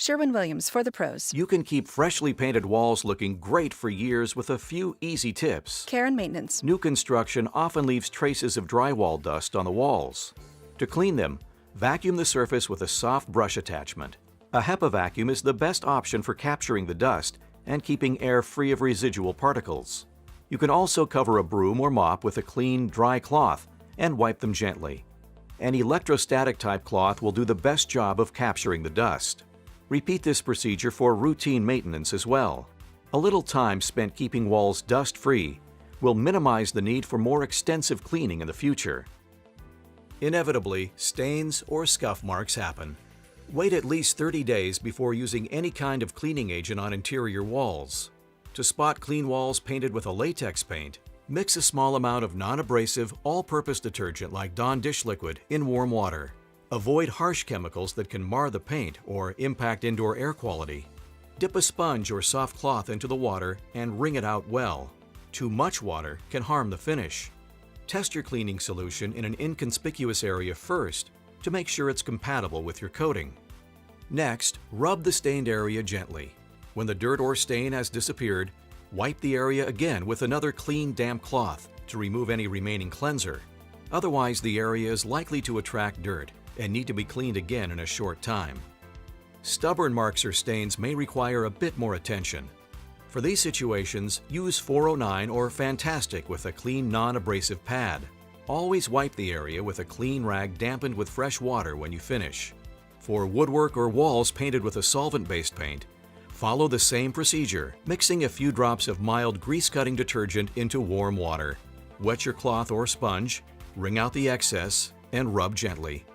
Sherwin-Williams for the pros. You can keep freshly painted walls looking great for years with a few easy tips. Care and maintenance. New construction often leaves traces of drywall dust on the walls. To clean them, vacuum the surface with a soft brush attachment. A HEPA vacuum is the best option for capturing the dust and keeping air free of residual particles. You can also cover a broom or mop with a clean, dry cloth and wipe them gently. An electrostatic type cloth will do the best job of capturing the dust. Repeat this procedure for routine maintenance as well. A little time spent keeping walls dust-free will minimize the need for more extensive cleaning in the future. Inevitably, stains or scuff marks happen. Wait at least 30 days before using any kind of cleaning agent on interior walls. To spot clean walls painted with a latex paint, mix a small amount of non-abrasive, all-purpose detergent like Dawn dish liquid in warm water. Avoid harsh chemicals that can mar the paint or impact indoor air quality. Dip a sponge or soft cloth into the water and wring it out well. Too much water can harm the finish. Test your cleaning solution in an inconspicuous area first to make sure it's compatible with your coating. Next, rub the stained area gently. When the dirt or stain has disappeared, wipe the area again with another clean, damp cloth to remove any remaining cleanser. Otherwise, the area is likely to attract dirt and need to be cleaned again in a short time. Stubborn marks or stains may require a bit more attention. For these situations, use 409 or Fantastic with a clean, non-abrasive pad. Always wipe the area with a clean rag dampened with fresh water when you finish. For woodwork or walls painted with a solvent-based paint, follow the same procedure, mixing a few drops of mild grease-cutting detergent into warm water. Wet your cloth or sponge, wring out the excess, and rub gently.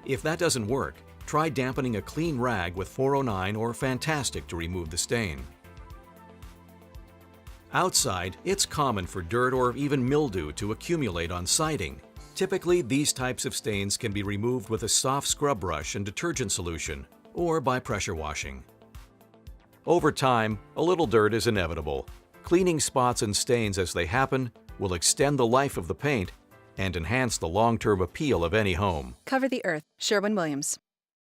If that doesn't work, try dampening a clean rag with 409 or Fantastic to remove the stain. Outside, it's common for dirt or even mildew to accumulate on siding. Typically, these types of stains can be removed with a soft scrub brush and detergent solution, or by pressure washing. Over time, a little dirt is inevitable. Cleaning spots and stains as they happen will extend the life of the paint and enhance the long-term appeal of any home. Cover the earth. Sherwin-Williams.